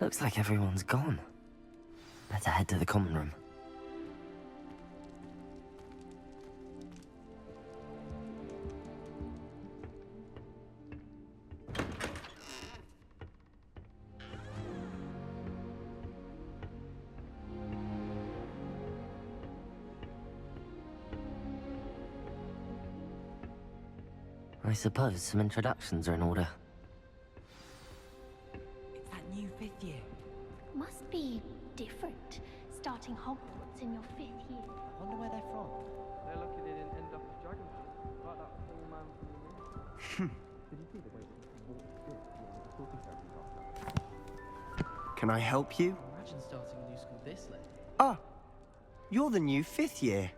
Looks like everyone's gone. Better head to the common room. I suppose some introductions are in order. It's that new 5th year. Must be different, starting Hogwarts in your 5th year. I wonder where they're from. They're lucky they didn't end up as dragons, like that poor man from the movie. Did you see the way that he walked through the sorting ceremony? Can I help you? Imagine starting a new school this late. Ah, you're the new 5th year.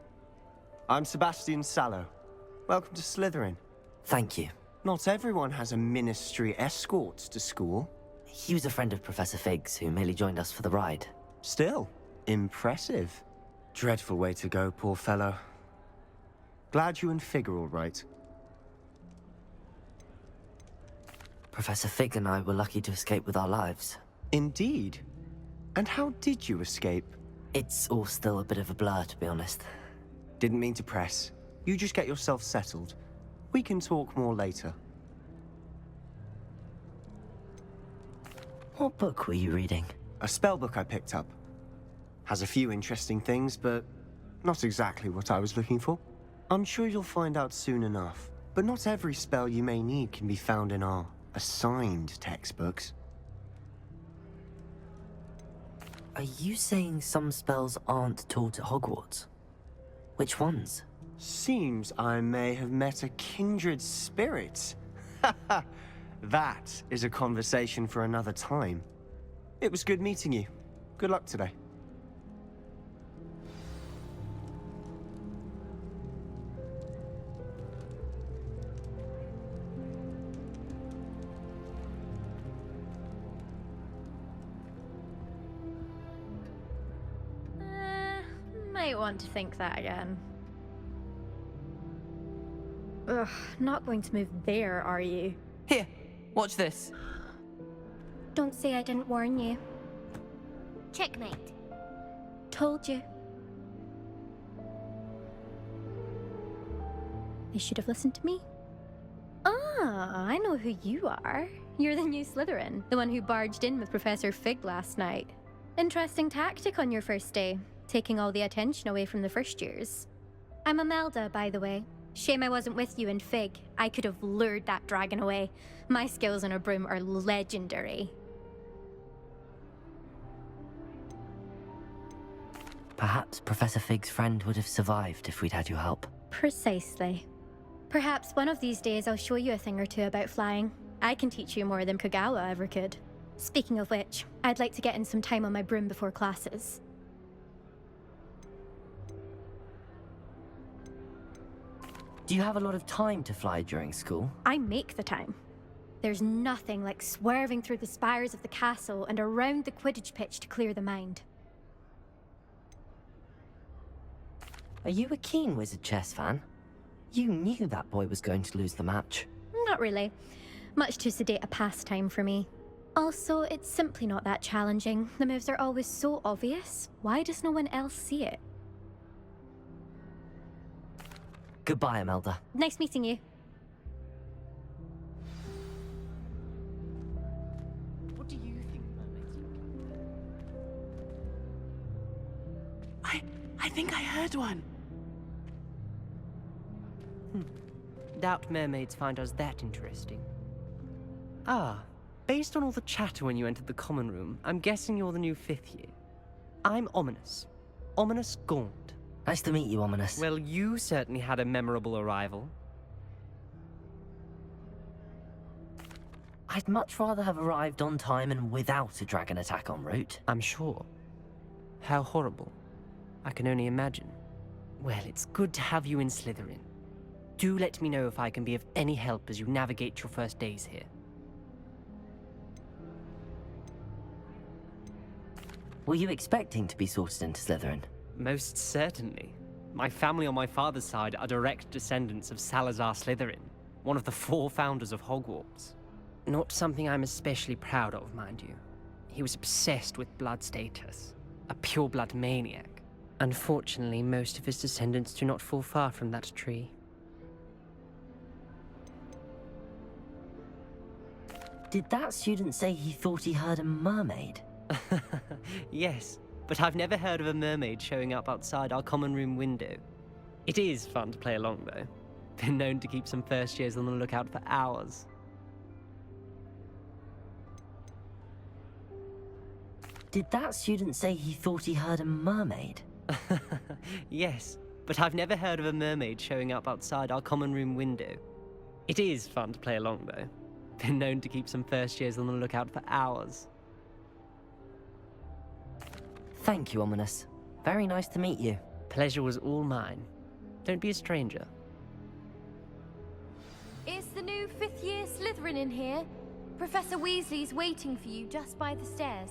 I'm Sebastian Sallow. Welcome to Slytherin. Thank you. Not everyone has a ministry escort to school. He was a friend of Professor Fig's who merely joined us for the ride. Still, impressive. Dreadful way to go, poor fellow. Glad you and Fig are all right. Professor Fig and I were lucky to escape with our lives. Indeed. And how did you escape? It's all still a bit of a blur, to be honest. Didn't mean to press. You just get yourself settled. We can talk more later. What book were you reading? A spell book I picked up. Has a few interesting things, but not exactly what I was looking for. I'm sure you'll find out soon enough. But not every spell you may need can be found in our assigned textbooks. Are you saying some spells aren't taught at Hogwarts? Which ones? Seems I may have met a kindred spirit. That is a conversation for another time. It was good meeting you. Good luck today. Might want to think that again. Ugh, not going to move there, are you? Here, watch this. Don't say I didn't warn you. Checkmate. Told you. You should have listened to me. Ah, I know who you are. You're the new Slytherin, the one who barged in with Professor Fig last night. Interesting tactic on your first day, taking all the attention away from the first years. I'm Imelda, by the way. Shame I wasn't with you in Fig. I could have lured that dragon away. My skills on a broom are legendary. Perhaps Professor Fig's friend would have survived if we'd had your help. Precisely. Perhaps one of these days I'll show you a thing or two about flying. I can teach you more than Kagawa ever could. Speaking of which, I'd like to get in some time on my broom before classes. Do you have a lot of time to fly during school? I make the time. There's nothing like swerving through the spires of the castle and around the Quidditch pitch to clear the mind. Are you a keen Wizard chess fan? You knew that boy was going to lose the match. Not really. Much too sedate a pastime for me. Also, it's simply not that challenging. The moves are always so obvious. Why does no one else see it? Goodbye, Imelda. Nice meeting you. What do you think mermaids look like? I think I heard one. Doubt mermaids find us that interesting. Ah, based on all the chatter when you entered the common room, I'm guessing you're the new 5th year. I'm Ominous. Ominous Gaunt. Nice to meet you, Ominous. Well, you certainly had a memorable arrival. I'd much rather have arrived on time and without a dragon attack en route. I'm sure. How horrible. I can only imagine. Well, it's good to have you in Slytherin. Do let me know if I can be of any help as you navigate your first days here. Were you expecting to be sorted into Slytherin? Most certainly. My family on my father's side are direct descendants of Salazar Slytherin, one of the 4 founders of Hogwarts. Not something I'm especially proud of, mind you. he was obsessed with blood status. A pure-blood maniac. Unfortunately, most of his descendants do not fall far from that tree. Did that student say he thought he heard a mermaid? Yes, but I've never heard of a mermaid showing up outside our common room window. It is fun to play along, though. Been known to keep some first years on the lookout for hours. Did that student say he thought he heard a mermaid? Yes, but I've never heard of a mermaid showing up outside our common room window. It is fun to play along, though. Been known to keep some first years on the lookout for hours. Thank you, Ominous. Very nice to meet you. Pleasure was all mine. Don't be a stranger. Is the new fifth-year Slytherin in here? Professor Weasley's waiting for you just by the stairs.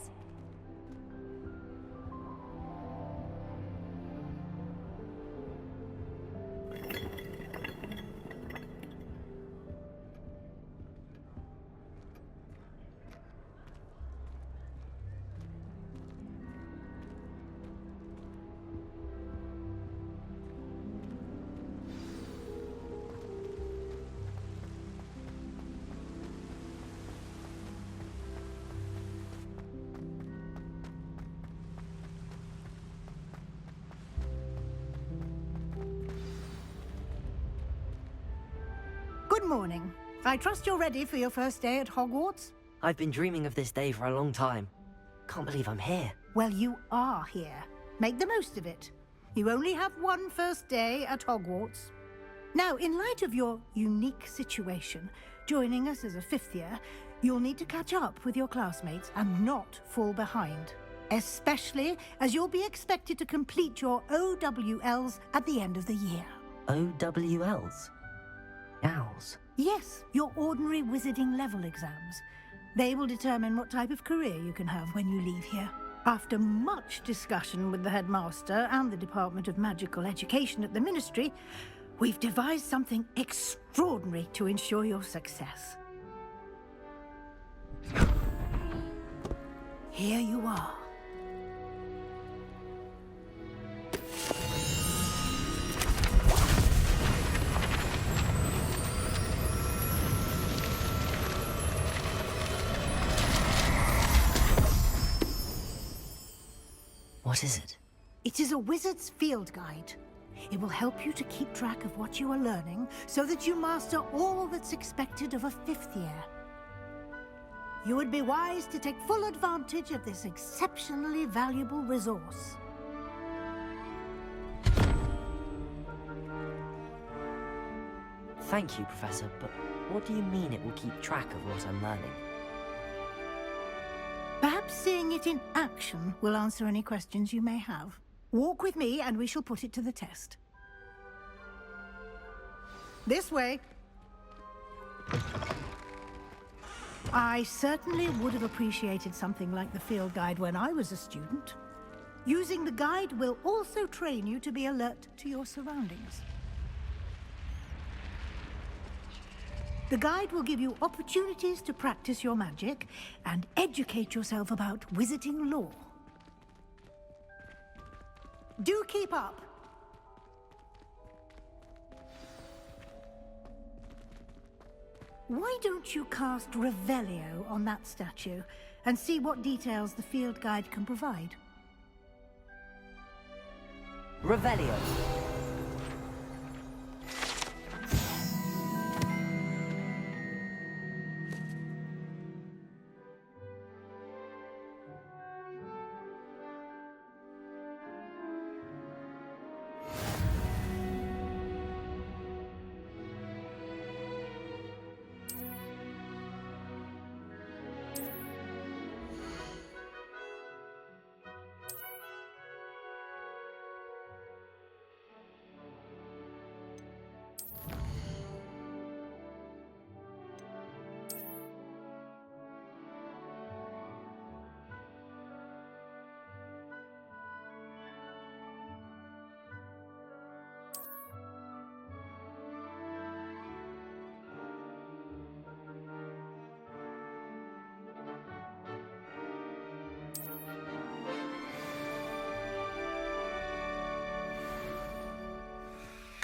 Good morning. I trust you're ready for your first day at Hogwarts? I've been dreaming of this day for a long time. Can't believe I'm here. Well, you are here. Make the most of it. You only have one first day at Hogwarts. Now, in light of your unique situation, joining us as a fifth year, you'll need to catch up with your classmates and not fall behind. Especially as you'll be expected to complete your OWLs at the end of the year. OWLs? Owls? Yes, your ordinary wizarding level exams. They will determine what type of career you can have when you leave here. After much discussion with the headmaster and the Department of Magical Education at the Ministry, we've devised something extraordinary to ensure your success. Here you are. What is it? It is a wizard's field guide. It will help you to keep track of what you are learning so that you master all that's expected of a fifth year. You would be wise to take full advantage of this exceptionally valuable resource. Thank you, Professor, but what do you mean it will keep track of what I'm learning? Perhaps seeing it in action will answer any questions you may have. Walk with me and we shall put it to the test. This way. I certainly would have appreciated something like the field guide when I was a student. Using the guide will also train you to be alert to your surroundings. The guide will give you opportunities to practice your magic and educate yourself about wizarding lore. Do keep up! Why don't you cast Revelio on that statue and see what details the field guide can provide? Revelio.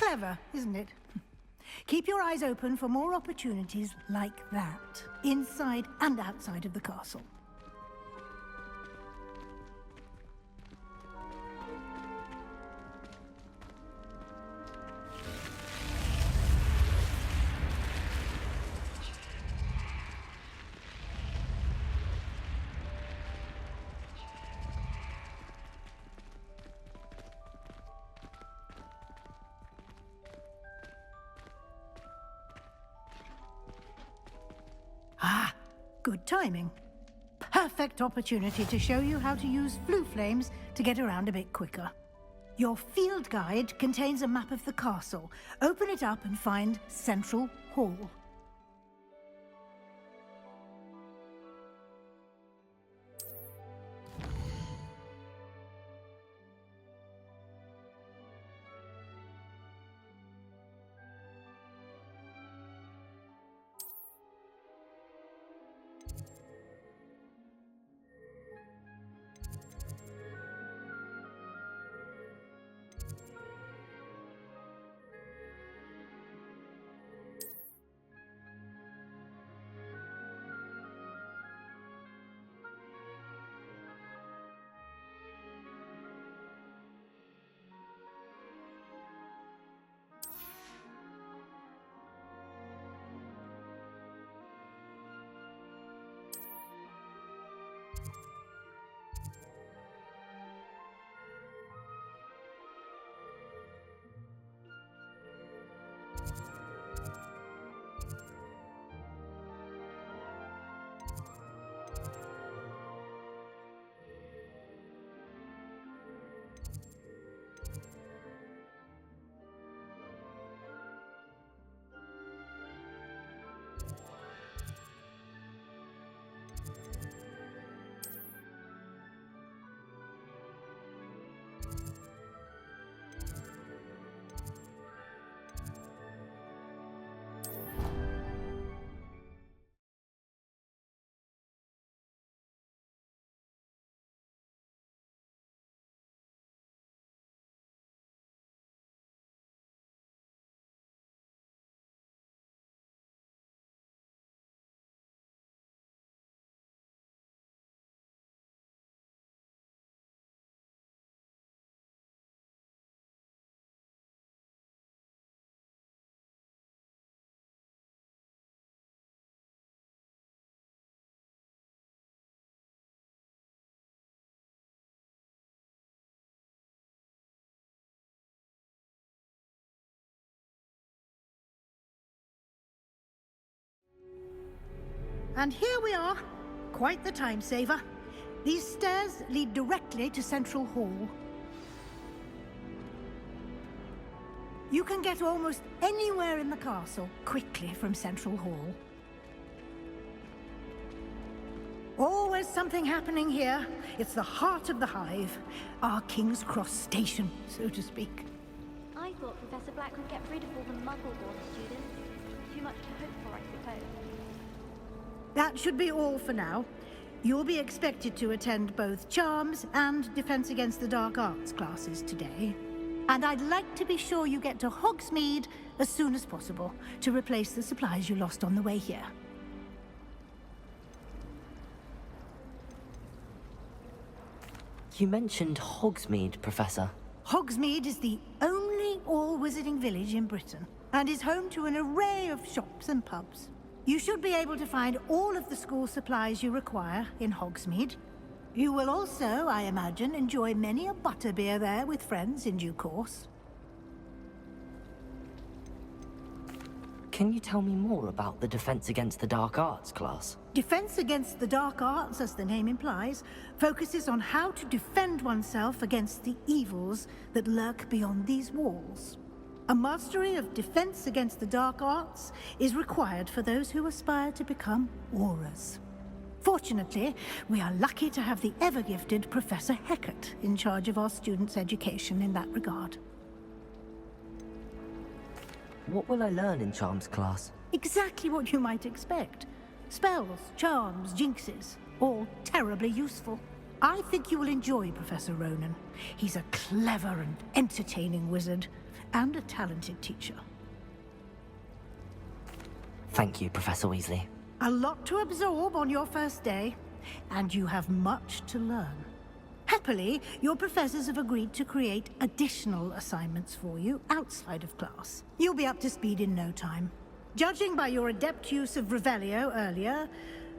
Clever, isn't it? Keep your eyes open for more opportunities like that, inside and outside of the castle. Ah, good timing. Perfect opportunity to show you how to use flue flames to get around a bit quicker. Your field guide contains a map of the castle. Open it up and find Central Hall. And here we are. Quite the time saver. These stairs lead directly to Central Hall. You can get almost anywhere in the castle quickly from Central Hall. Always something happening here. It's the heart of the Hive. Our King's Cross station, so to speak. I thought Professor Black would get rid of all the Muggle-born students. Too much to hope for, I suppose. That should be all for now. You'll be expected to attend both Charms and Defense Against the Dark Arts classes today. And I'd like to be sure you get to Hogsmeade as soon as possible to replace the supplies you lost on the way here. You mentioned Hogsmeade, Professor. Hogsmeade is the only all-wizarding village in Britain and is home to an array of shops and pubs. You should be able to find all of the school supplies you require in Hogsmeade. You will also, I imagine, enjoy many a butterbeer there with friends in due course. Can you tell me more about the Defense Against the Dark Arts class? Defense Against the Dark Arts, as the name implies, focuses on how to defend oneself against the evils that lurk beyond these walls. A mastery of Defense Against the Dark Arts is required for those who aspire to become Aurors. Fortunately, we are lucky to have the ever-gifted Professor Hecat in charge of our students' education in that regard. What will I learn in Charms class? Exactly what you might expect. Spells, charms, jinxes, all terribly useful. I think you will enjoy Professor Ronan. He's a clever and entertaining wizard, and a talented teacher. Thank you, Professor Weasley. A lot to absorb on your first day, and you have much to learn. Happily, your professors have agreed to create additional assignments for you outside of class. You'll be up to speed in no time. Judging by your adept use of Revelio earlier,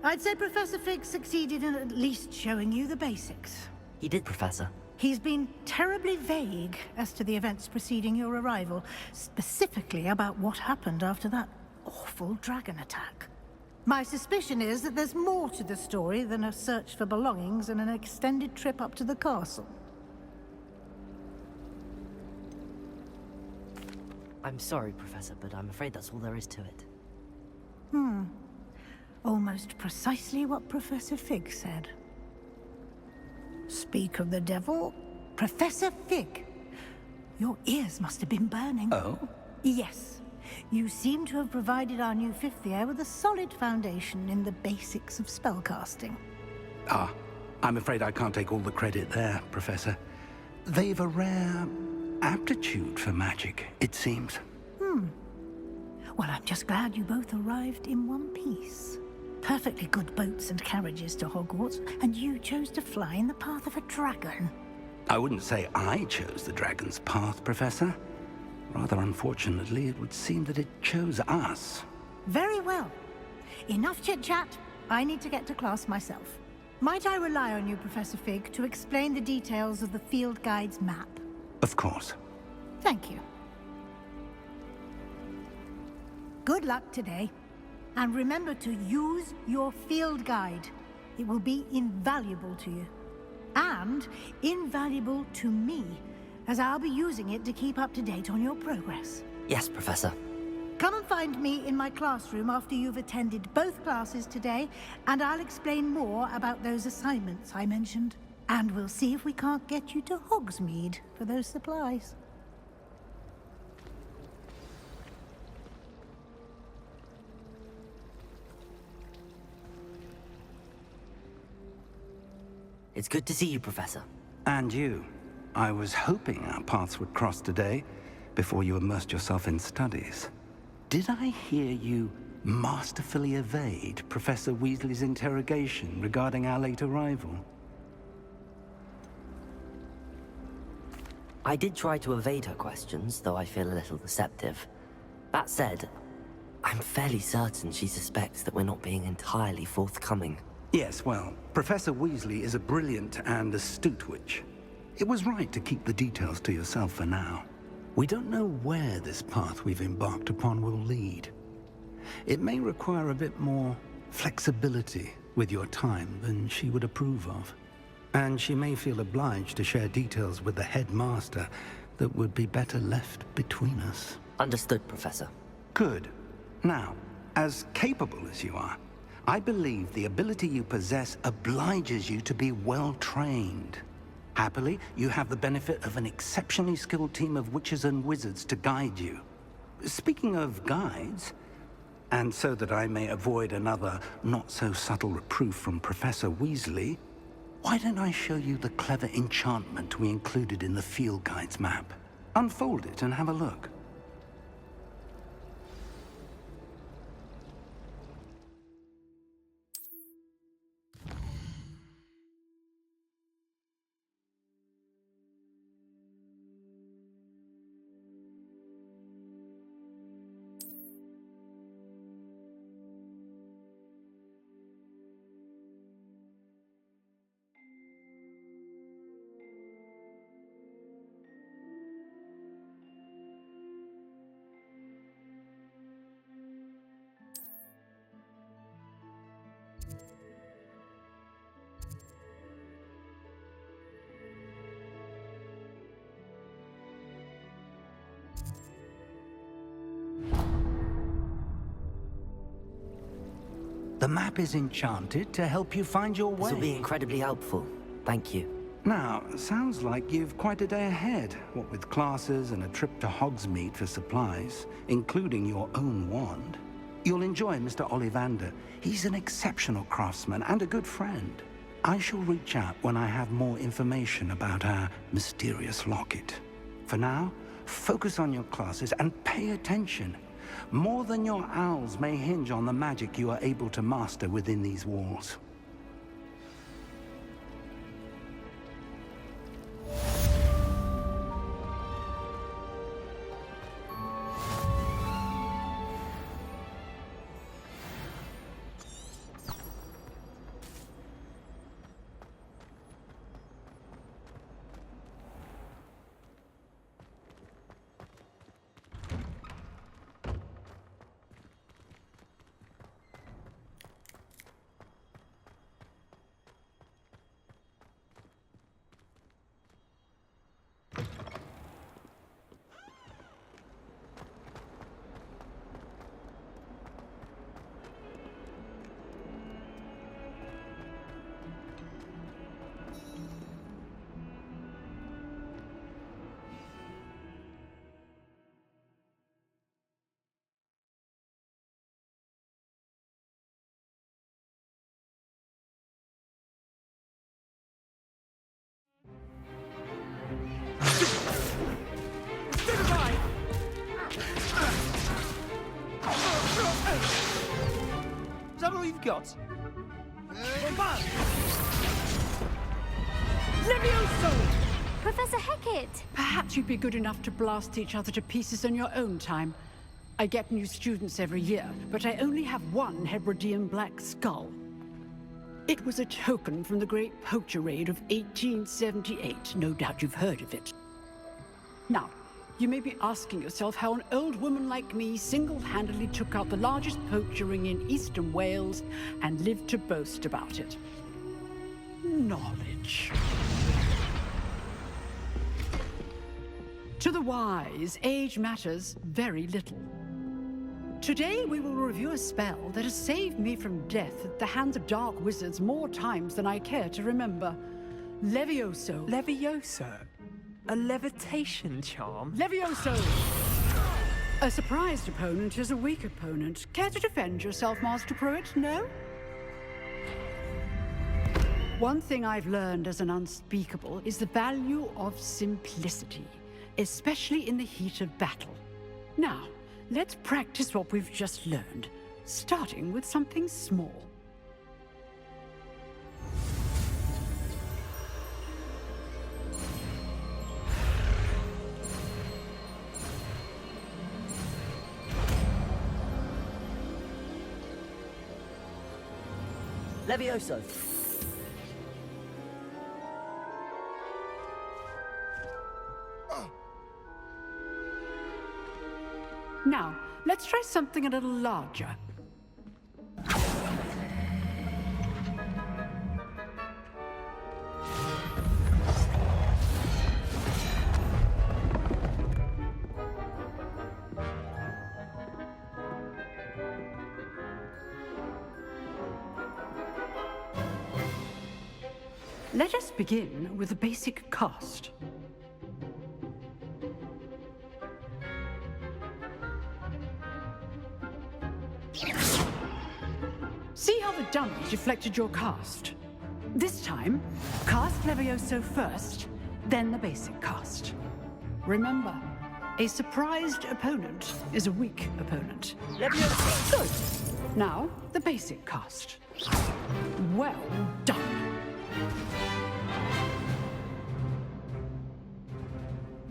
I'd say Professor Fig succeeded in at least showing you the basics. He did, Professor. He's been terribly vague as to the events preceding your arrival, specifically about what happened after that awful dragon attack. My suspicion is that there's more to the story than a search for belongings and an extended trip up to the castle. I'm sorry, Professor, but I'm afraid that's all there is to it. Almost precisely what Professor Fig said. Speak of the devil, Professor Fig. Your ears must have been burning. Oh? Yes. You seem to have provided our new fifth year with a solid foundation in the basics of spellcasting. Ah, I'm afraid I can't take all the credit there, Professor. They've a rare aptitude for magic, it seems. Well, I'm just glad you both arrived in one piece. Perfectly good boats and carriages to Hogwarts, and you chose to fly in the path of a dragon. I wouldn't say I chose the dragon's path, Professor. Rather unfortunately, it would seem that it chose us. Very well. Enough chit-chat. I need to get to class myself. Might I rely on you, Professor Fig, to explain the details of the field guide's map? Of course. Thank you. Good luck today. And remember to use your field guide. It will be invaluable to you. And invaluable to me, as I'll be using it to keep up to date on your progress. Yes, Professor. Come and find me in my classroom after you've attended both classes today, and I'll explain more about those assignments I mentioned. And we'll see if we can't get you to Hogsmeade for those supplies. It's good to see you, Professor. And you. I was hoping our paths would cross today, before you immersed yourself in studies. Did I hear you masterfully evade Professor Weasley's interrogation regarding our late arrival? I did try to evade her questions, though I feel a little deceptive. That said, I'm fairly certain she suspects that we're not being entirely forthcoming. Yes, well, Professor Weasley is a brilliant and astute witch. It was right to keep the details to yourself for now. We don't know where this path we've embarked upon will lead. It may require a bit more flexibility with your time than she would approve of. And she may feel obliged to share details with the headmaster that would be better left between us. Understood, Professor. Good. Now, as capable as you are, I believe the ability you possess obliges you to be well-trained. Happily, you have the benefit of an exceptionally skilled team of witches and wizards to guide you. Speaking of guides, and so that I may avoid another not-so-subtle reproof from Professor Weasley, why don't I show you the clever enchantment we included in the field guide's map? Unfold it and have a look. The map is enchanted to help you find your way. This will be incredibly helpful. Thank you. Now, sounds like you've quite a day ahead, what with classes and a trip to Hogsmeade for supplies, including your own wand. You'll enjoy Mr. Ollivander. He's an exceptional craftsman and a good friend. I shall reach out when I have more information about our mysterious locket. For now, focus on your classes and pay attention. More than your owls may hinge on the magic you are able to master within these walls. Is that all you've got? Levioso! Professor Hecat! Perhaps you'd be good enough to blast each other to pieces on your own time. I get new students every year, but I only have one Hebridean black skull. It was a token from the Great Poacher Raid of 1878. No doubt you've heard of it. Now, you may be asking yourself how an old woman like me single-handedly took out the largest poacher ring in eastern Wales and lived to boast about it. Knowledge. To the wise, age matters very little. Today we will review a spell that has saved me from death at the hands of dark wizards more times than I care to remember. Levioso. Levioso? A levitation charm? Levioso! A surprised opponent is a weak opponent. Care to defend yourself, Master Pruitt? No? One thing I've learned as an unspeakable is the value of simplicity, especially in the heat of battle. Now, let's practice what we've just learned, starting with something small. Levioso. Now, let's try something a little larger. Let us begin with a basic cast. See how the dummies deflected your cast? This time, cast Levioso first, then the basic cast. Remember, a surprised opponent is a weak opponent. Levioso! Good. Now, the basic cast. Well done.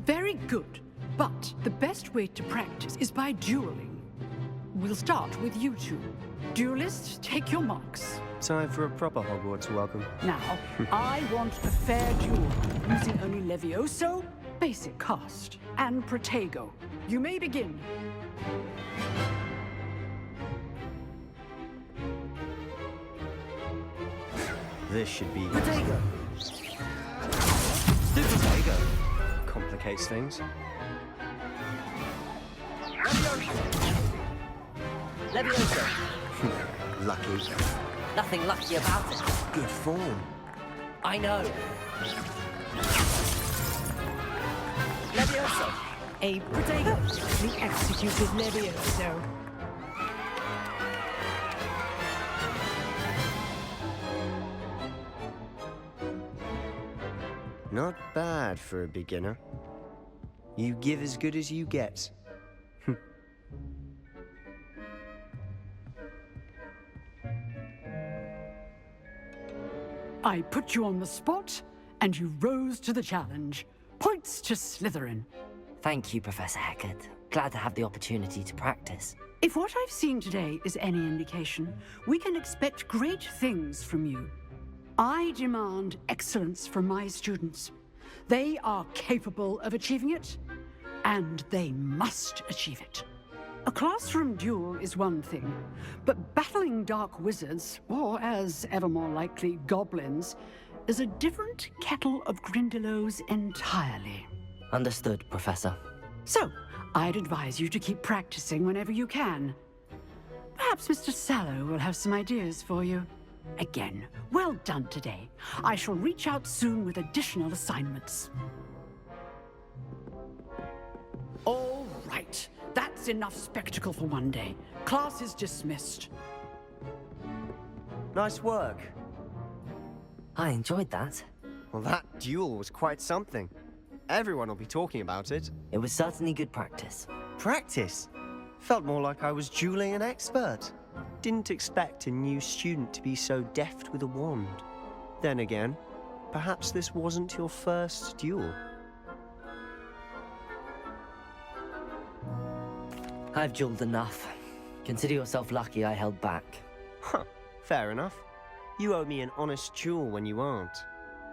Very good, but the best way to practice is by dueling. We'll start with you two. Duelists, take your marks. Time for a proper Hogwarts welcome. Now, I want a fair duel, using only Levioso, basic cast, and Protego. You may begin. This should be Protego! Do Protego. Complicates things. Levioso! Lucky. Nothing lucky about it. Good form. I know. Levioso! A Protego. The executed Levioso. Not bad for a beginner. You give as good as you get. I put you on the spot, and you rose to the challenge. Points to Slytherin. Thank you, Professor Hecat. Glad to have the opportunity to practice. If what I've seen today is any indication, we can expect great things from you. I demand excellence from my students. They are capable of achieving it, and they must achieve it. A classroom duel is one thing, but battling dark wizards, or as ever more likely, goblins, is a different kettle of Grindylows entirely. Understood, Professor. So, I'd advise you to keep practicing whenever you can. Perhaps Mr. Sallow will have some ideas for you. Again, well done today. I shall reach out soon with additional assignments. All right. That's enough spectacle for one day. Class is dismissed. Nice work. I enjoyed that. Well, that duel was quite something. Everyone will be talking about it. It was certainly good practice. Practice? Felt more like I was dueling an expert. Didn't expect a new student to be so deft with a wand. Then again, perhaps this wasn't your first duel. I've dueled enough. Consider yourself lucky I held back. Huh, fair enough. You owe me an honest duel when you aren't.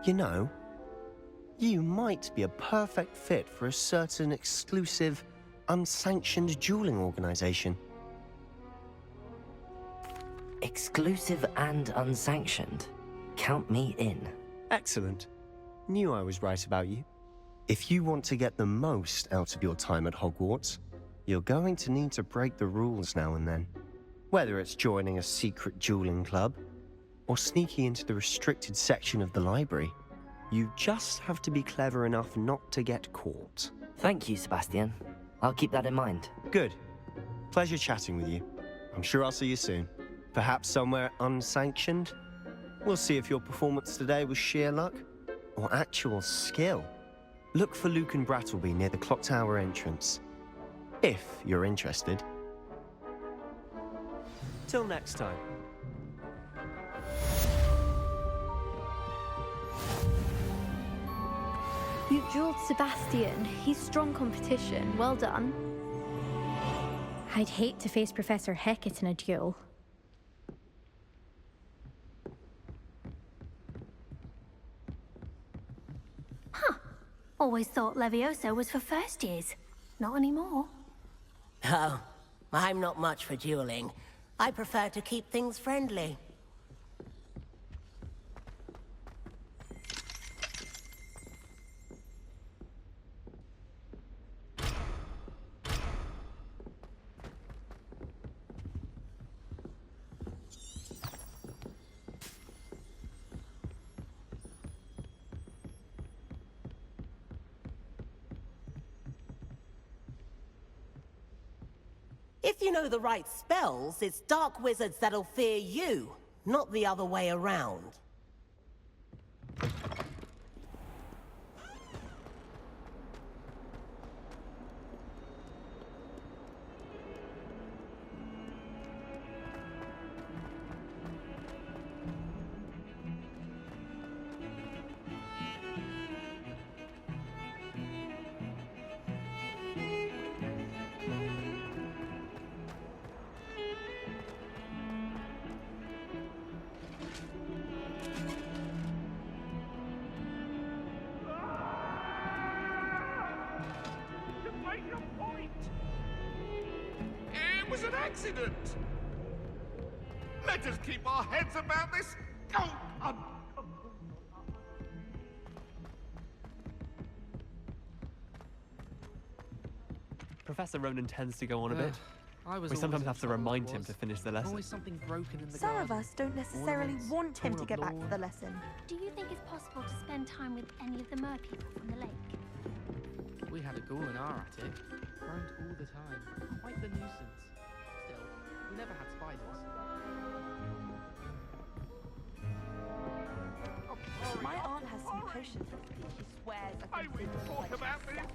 You know, you might be a perfect fit for a certain exclusive, unsanctioned dueling organization. Exclusive and unsanctioned. Count me in. Excellent. Knew I was right about you. If you want to get the most out of your time at Hogwarts, you're going to need to break the rules now and then. Whether it's joining a secret dueling club, or sneaking into the restricted section of the library, you just have to be clever enough not to get caught. Thank you, Sebastian. I'll keep that in mind. Good. Pleasure chatting with you. I'm sure I'll see you soon. Perhaps somewhere unsanctioned? We'll see if your performance today was sheer luck, or actual skill. Look for Luke and Brattleby near the clock tower entrance. If you're interested. Till next time. You dueled Sebastian. He's strong competition. Well done. I'd hate to face Professor Hecat in a duel. Always thought Levioso was for first years. Not anymore. Oh, I'm not much for dueling. I prefer to keep things friendly. If you know the right spells, it's dark wizards that'll fear you, not the other way around. It was an accident! Let us keep our heads about this! Professor Ronan tends to go on a bit. We sometimes have to remind him to finish the lesson. Always something broken in the Some of garden. us don't necessarily want him to get back for the lesson. Do you think it's possible to spend time with any of the mer people from the lake? We had a ghoul in our attic. Roamed all the time. Quite the nuisance. Still, we never had spiders. My aunt has some potions that could be useful. wears a Hey, we considerable talk collection about of this. stuff.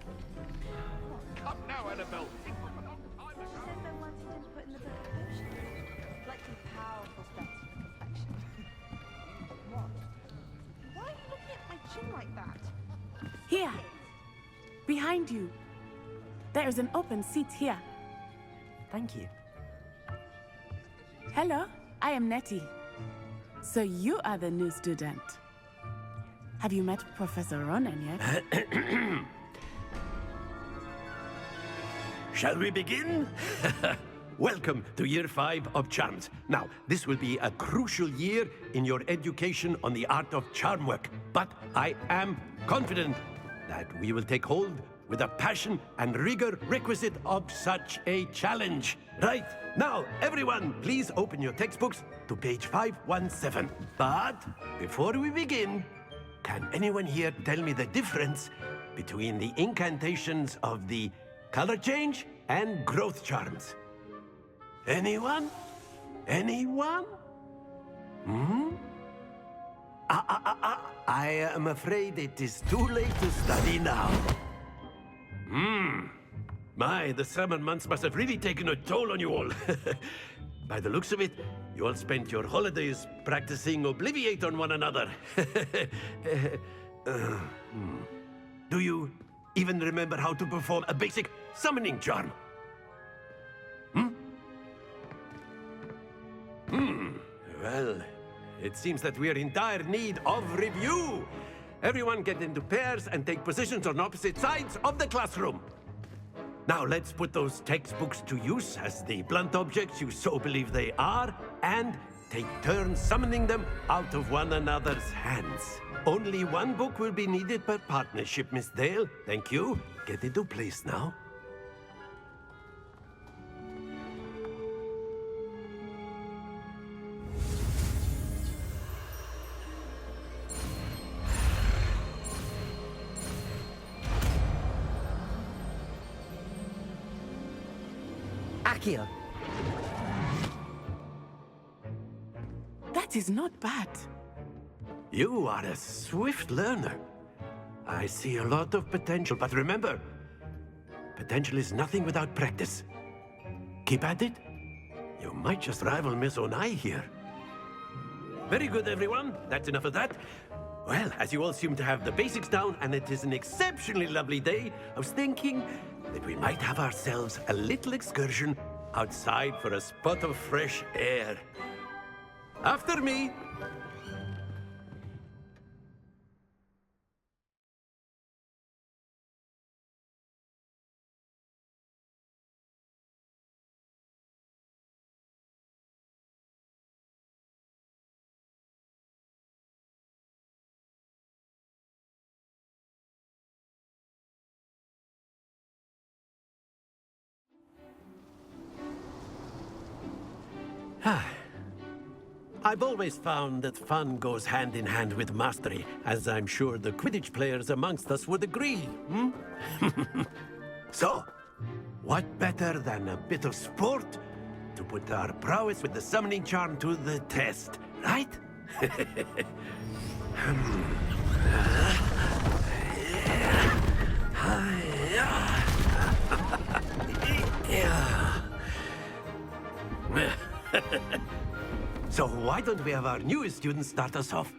Come now, Annabelle. She says they're ones you didn't put in the book of potions. Like some powerful spells for the complexion. What? Why are you looking at my chin like that? Here! Behind you. There is an open seat here. Thank you. Hello, I am Nettie. So you are the new student. Have you met Professor Ronan yet? Shall we begin? Welcome to Year 5 of Charms. Now, this will be a crucial year in your education on the art of charm work, but I am confident that we will take hold with the passion and rigor requisite of such a challenge. Right, now, everyone, please open your textbooks to page 517. But before we begin, can anyone here tell me the difference between the incantations of the color change and growth charms? Anyone? Anyone? I am afraid it is too late to study now. My, the summer months must have really taken a toll on you all. By the looks of it, you all spent your holidays practicing Obliviate on one another. Do you even remember how to perform a basic summoning charm? Well, it seems that we are in dire need of review. Everyone get into pairs and take positions on opposite sides of the classroom. Now let's put those textbooks to use as the blunt objects you so believe they are, and take turns summoning them out of one another's hands. Only one book will be needed per partnership, Miss Dale. Thank you. Get into place now. Accio. That is not bad. You are a swift learner. I see a lot of potential, but remember, potential is nothing without practice. Keep at it. You might just rival Miss Onai here. Very good, everyone. That's enough of that. Well, as you all seem to have the basics down, and it is an exceptionally lovely day, I was thinking that we might have ourselves a little excursion outside for a spot of fresh air. After me. I've always found that fun goes hand in hand with mastery, as I'm sure the Quidditch players amongst us would agree, So, what better than a bit of sport to put our prowess with the summoning charm to the test, right? So why don't we have our newest student start us off?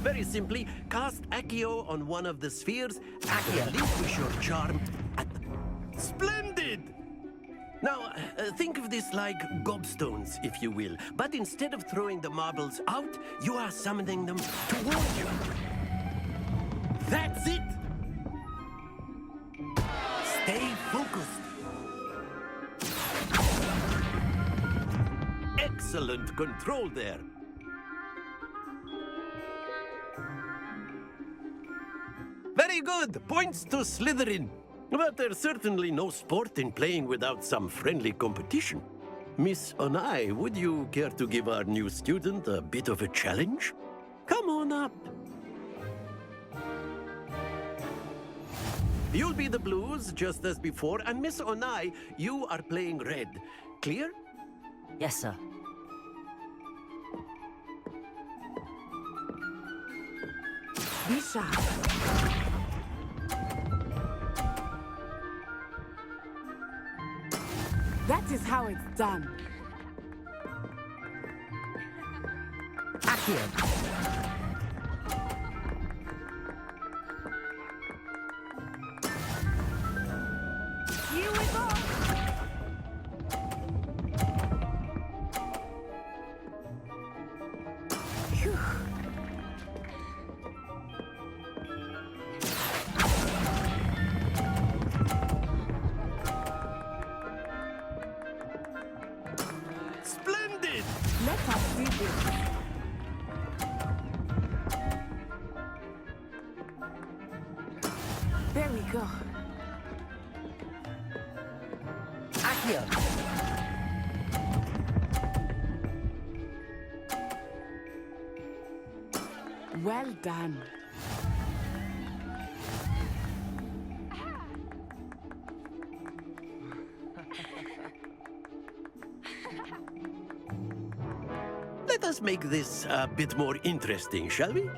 Very simply, cast Accio on one of the spheres, relinquish your charm at the... Splendid! Now, think of this like gobstones, if you will. But instead of throwing the marbles out, you are summoning them toward you. That's it! Stay focused. Excellent control there. Very good. Points to Slytherin. But there's certainly no sport in playing without some friendly competition. Miss Onai, would you care to give our new student a bit of a challenge? Come on up. You'll be the blues, just as before, and Miss Onai, you are playing red. Clear? Yes, sir. Be sharp. That is how it's done. Accio. Here we go. Phew. Splendid! Let us see this. There we go. Accio. Well done. Let us make this a bit more interesting, shall we?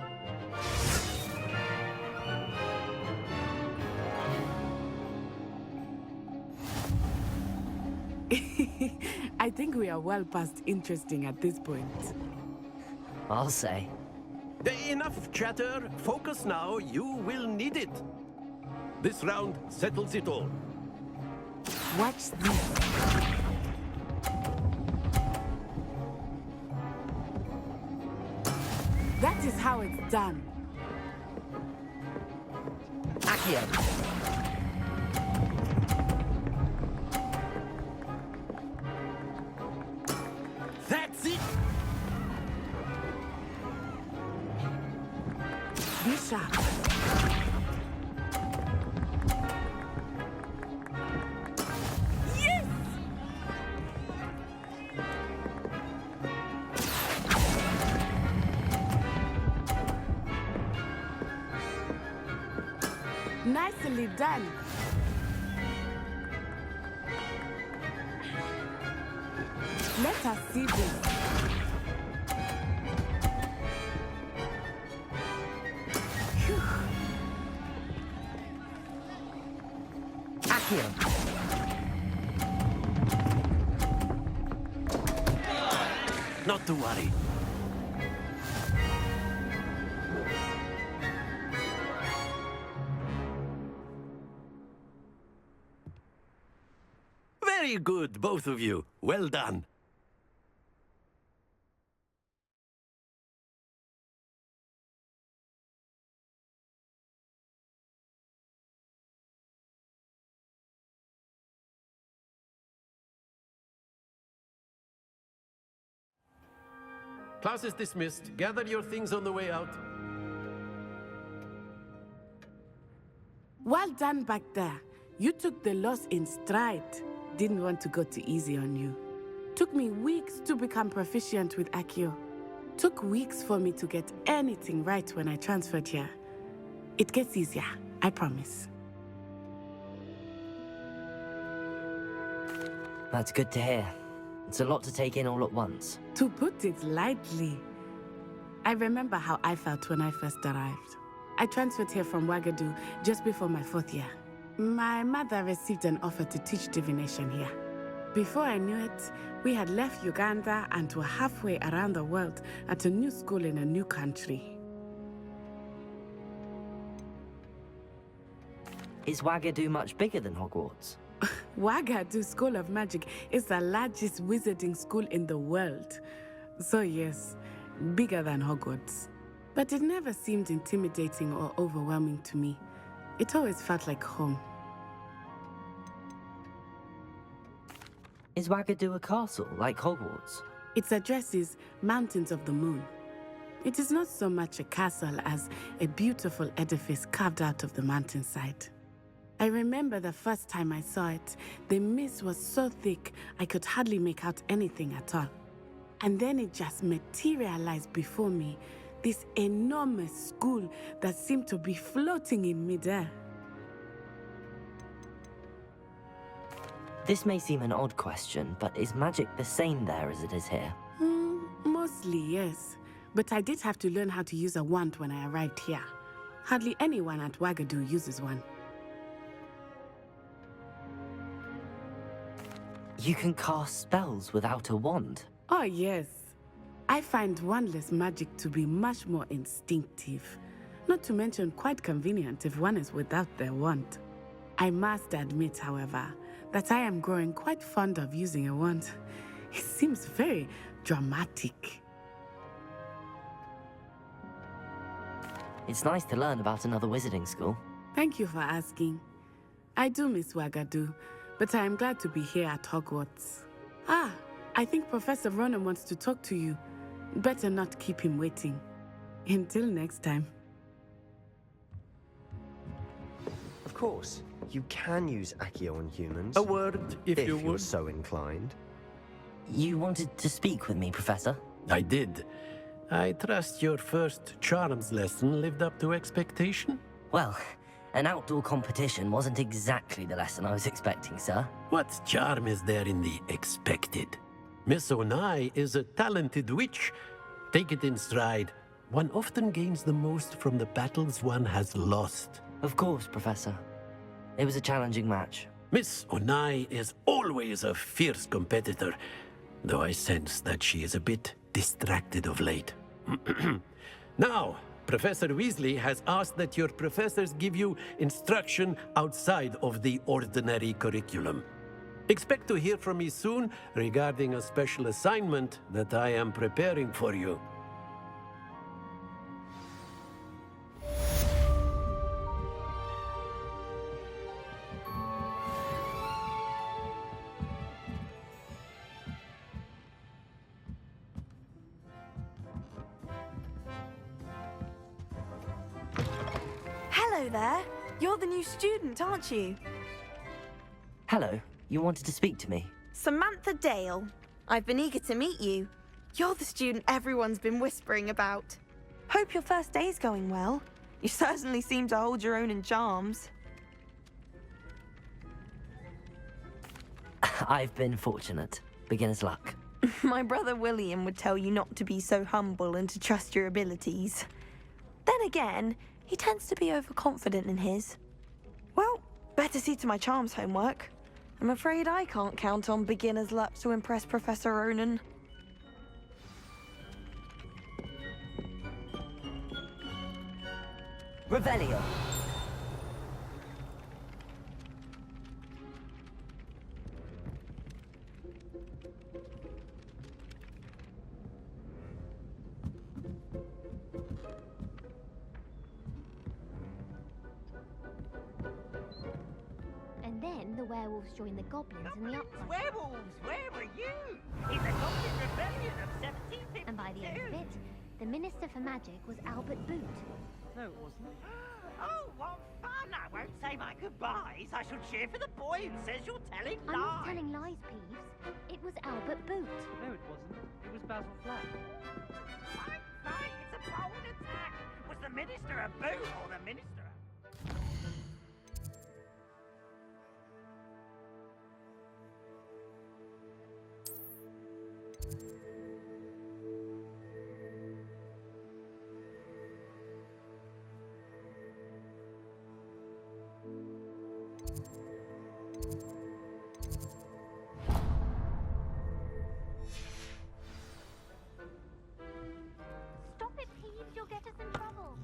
I think we are well past interesting at this point. I'll say. Enough chatter. Focus now. You will need it. This round settles it all. Watch this. That is how it's done. Accio. That's it! Be sharp. Yes! Nicely done. Let us see this. Phew. Accio. Not to worry. Very good, both of you. Well done. Class is dismissed. Gather your things on the way out. Well done back there. You took the loss in stride. Didn't want to go too easy on you. Took me weeks to become proficient with Accio. Took weeks for me to get anything right when I transferred here. It gets easier, I promise. That's good to hear. It's a lot to take in all at once. To put it lightly, I remember how I felt when I first arrived. I transferred here from Ouagadougou just before my 4th year. My mother received an offer to teach divination here. Before I knew it, we had left Uganda and were halfway around the world at a new school in a new country. Is Ouagadougou much bigger than Hogwarts? Ouagadougou School of Magic is the largest wizarding school in the world. So yes, bigger than Hogwarts. But it never seemed intimidating or overwhelming to me. It always felt like home. Is Ouagadougou a castle, like Hogwarts? Its address is Mountains of the Moon. It is not so much a castle as a beautiful edifice carved out of the mountainside. I remember the first time I saw it, the mist was so thick I could hardly make out anything at all. And then it just materialized before me, this enormous school that seemed to be floating in midair. This may seem an odd question, but is magic the same there as it is here? Mostly, yes. But I did have to learn how to use a wand when I arrived here. Hardly anyone at Wagadu uses one. You can cast spells without a wand? Oh, yes. I find wandless magic to be much more instinctive. Not to mention quite convenient if one is without their wand. I must admit, however, that I am growing quite fond of using a wand. It seems very dramatic. It's nice to learn about another wizarding school. Thank you for asking. I do miss Wagadu, but I am glad to be here at Hogwarts. Ah, I think Professor Ronan wants to talk to you. Better not keep him waiting. Until next time. Of course, you can use Accio on humans. A word, if you you're would. so inclined. You wanted to speak with me, Professor? I did. I trust your first charms lesson lived up to expectation? Well, an outdoor competition wasn't exactly the lesson I was expecting, sir. What charm is there in the expected? Miss Onai is a talented witch. Take it in stride. One often gains the most from the battles one has lost. Of course, Professor. It was a challenging match. Miss Onai is always a fierce competitor, though I sense that she is a bit distracted of late. Now, Professor Weasley has asked that your professors give you instruction outside of the ordinary curriculum. Expect to hear from me soon regarding a special assignment that I am preparing for you. Hello there. You're the new student, aren't you? Hello, you wanted to speak to me? Samantha Dale. I've been eager to meet you. You're the student everyone's been whispering about. Hope your first day's going well. You certainly seem to hold your own in charms. I've been fortunate. Beginner's luck. My brother William would tell you not to be so humble and to trust your abilities. Then again, he tends to be overconfident in his. Well, better see to my charms homework. I'm afraid I can't count on beginner's luck to impress Professor Ronan. Revelio. And then the werewolves joined the goblins in the uprising. Werewolves, where were you? In the Goblin Rebellion of 1752. And by the end of it, the Minister for Magic was Albert Boot. No, it wasn't. Oh, what fun! I won't say my goodbyes. I shall cheer for the boy who says you're telling lies. I'm not telling lies, Peeves. It was Albert Boot. No, it wasn't. It was Basil Flack. Right, it's a bold attack. Was the Minister a boot or the Minister a... Stop it, Peeves. You'll get us in trouble.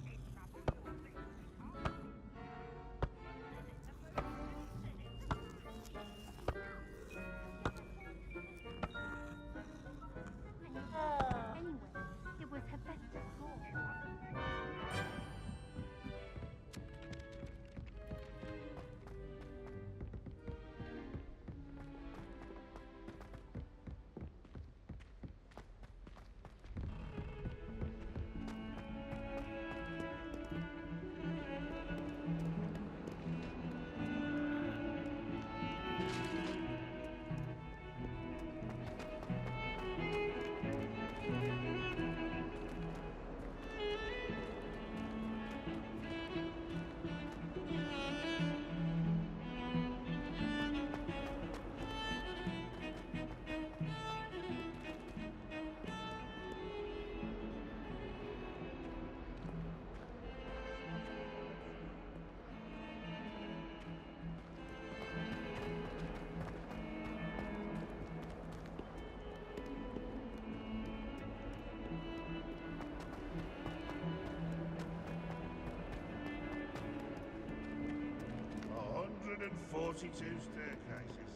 142 staircases.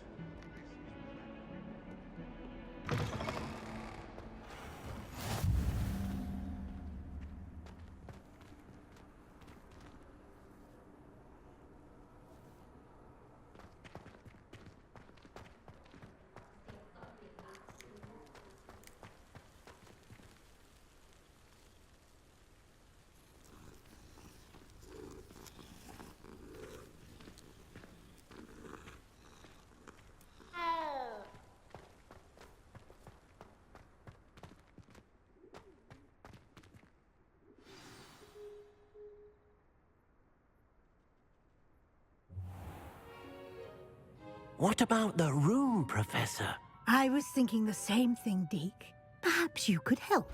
What about the room, Professor? I was thinking the same thing, Deke. Perhaps you could help.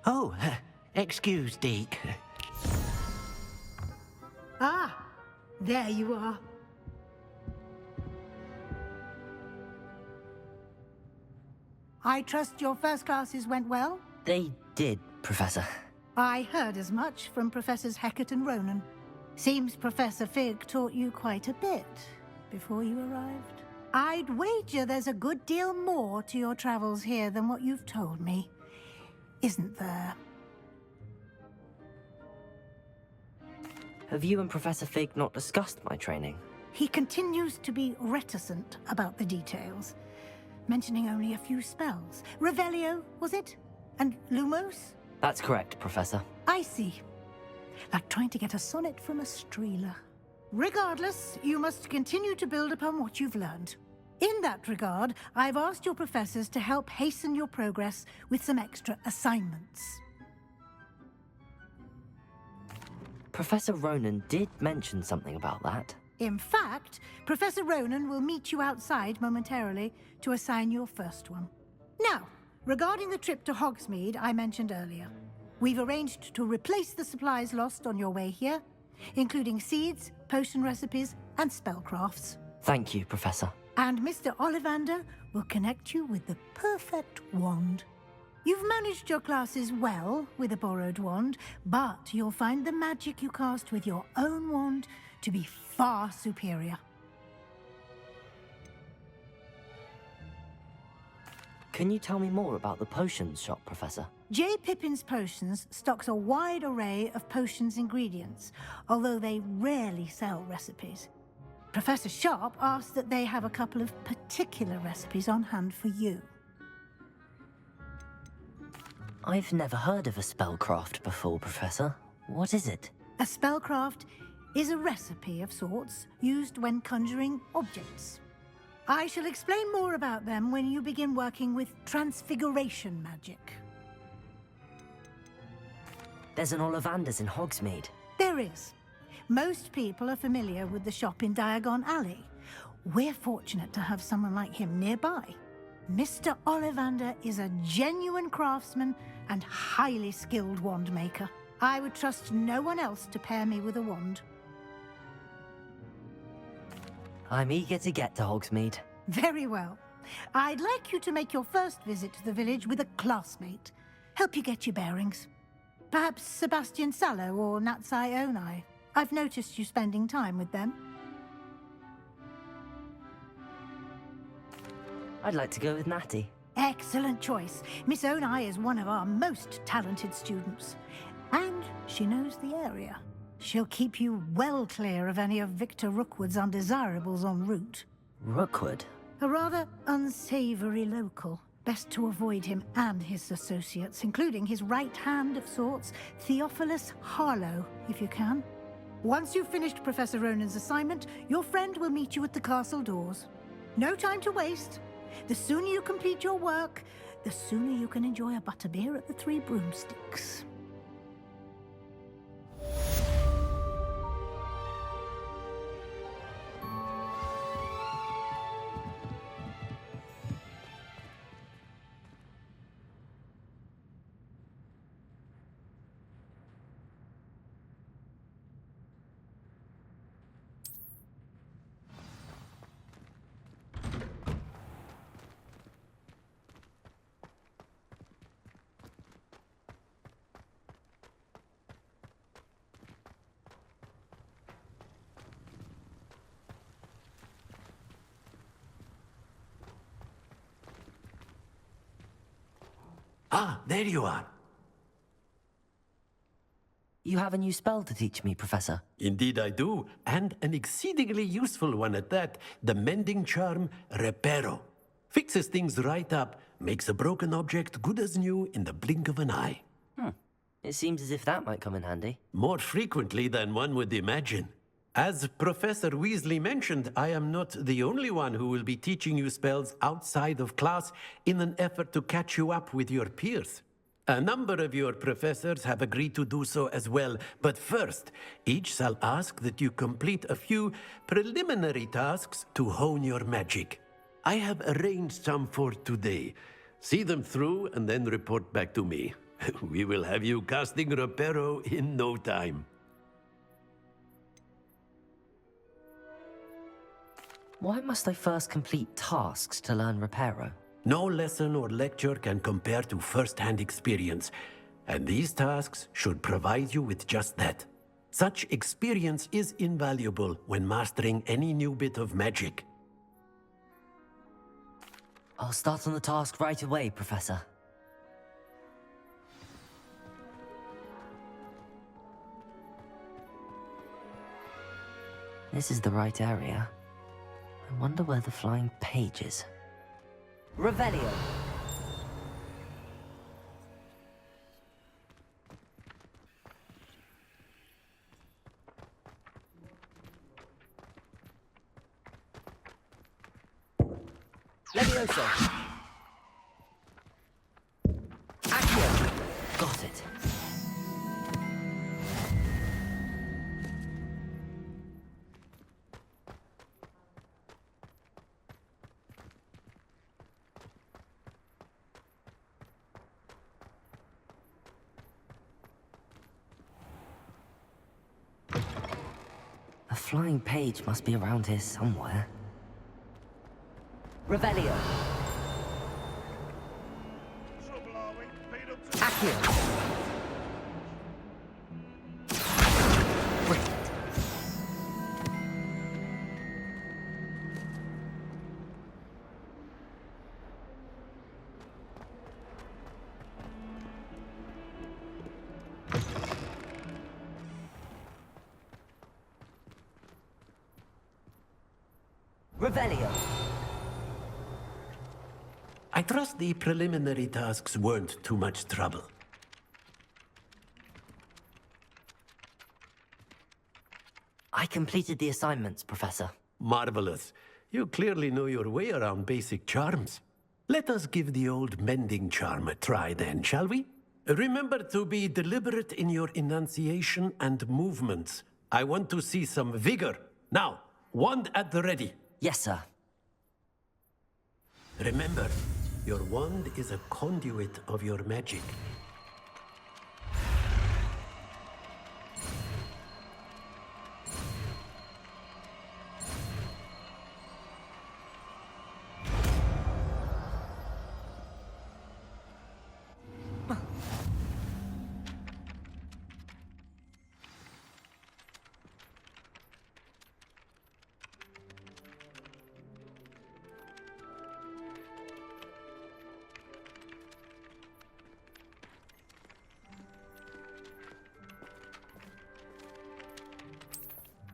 Oh, excuse, Deke. Ah, there you are. I trust your first classes went well? They did, Professor. I heard as much from Professors Hecat and Ronan. Seems Professor Fig taught you quite a bit before you arrived. I'd wager there's a good deal more to your travels here than what you've told me, isn't there? Have you and Professor Fig not discussed my training? He continues to be reticent about the details, mentioning only a few spells. Revelio, was it? And Lumos? That's correct, Professor. I see. Like trying to get a sonnet from a streeler. Regardless, you must continue to build upon what you've learned. In that regard, I've asked your professors to help hasten your progress with some extra assignments. Professor Ronan did mention something about that. In fact, Professor Ronan will meet you outside momentarily to assign your first one. Now, regarding the trip to Hogsmeade I mentioned earlier, we've arranged to replace the supplies lost on your way here, including seeds, potion recipes, and spellcrafts. Thank you, Professor. And Mr. Ollivander will connect you with the perfect wand. You've managed your classes well with a borrowed wand, but you'll find the magic you cast with your own wand to be far superior. Can you tell me more about the potions shop, Professor? J. Pippin's Potions stocks a wide array of potions ingredients, although they rarely sell recipes. Professor Sharp asked that they have a couple of particular recipes on hand for you. I've never heard of a spellcraft before, Professor. What is it? A spellcraft is a recipe of sorts used when conjuring objects. I shall explain more about them when you begin working with transfiguration magic. There's an Ollivander's in Hogsmeade. There is. Most people are familiar with the shop in Diagon Alley. We're fortunate to have someone like him nearby. Mr. Ollivander is a genuine craftsman and highly skilled wand maker. I would trust no one else to pair me with a wand. I'm eager to get to Hogsmeade. Very well. I'd like you to make your first visit to the village with a classmate. Help you get your bearings. Perhaps Sebastian Sallow or Natsai Onai. I've noticed you spending time with them. I'd like to go with Natty. Excellent choice. Miss Onai is one of our most talented students. And she knows the area. She'll keep you well clear of any of Victor Rookwood's undesirables en route. Rookwood? A rather unsavory local. Best to avoid him and his associates, including his right hand of sorts, Theophilus Harlow, if you can. Once you've finished Professor Ronan's assignment, your friend will meet you at the castle doors. No time to waste. The sooner you complete your work, the sooner you can enjoy a butterbeer at the Three Broomsticks. Ah, there you are. You have a new spell to teach me, Professor. Indeed I do, and an exceedingly useful one at that. The mending charm, Reparo. Fixes things right up, makes a broken object good as new in the blink of an eye. It seems as if that might come in handy. More frequently than one would imagine. As Professor Weasley mentioned, I am not the only one who will be teaching you spells outside of class in an effort to catch you up with your peers. A number of your professors have agreed to do so as well, but first, each shall ask that you complete a few preliminary tasks to hone your magic. I have arranged some for today. See them through and then report back to me. We will have you casting Reparo in no time. Why must I first complete tasks to learn Reparo? No lesson or lecture can compare to first-hand experience, and these tasks should provide you with just that. Such experience is invaluable when mastering any new bit of magic. I'll start on the task right away, Professor. This is the right area. I wonder where the flying page is. Revelio! Levioso! Accio! Got it. A flying page must be around here somewhere. Revelio. Accio. Brilliant. Revelio. I trust the preliminary tasks weren't too much trouble. I completed the assignments, Professor. Marvelous. You clearly know your way around basic charms. Let us give the old mending charm a try then, shall we? Remember to be deliberate in your enunciation and movements. I want to see some vigor. Now, wand at the ready. Yes, sir. Remember, your wand is a conduit of your magic.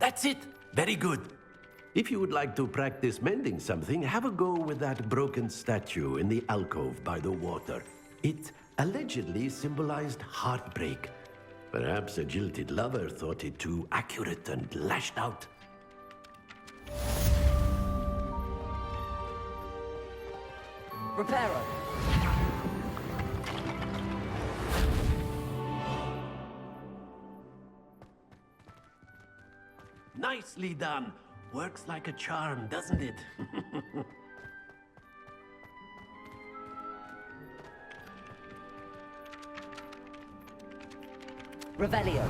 That's it. Very good. If you would like to practice mending something, have a go with that broken statue in the alcove by the water. It allegedly symbolized heartbreak. Perhaps a jilted lover thought it too accurate and lashed out. Reparo. Nicely done. Works like a charm, doesn't it? Revelio.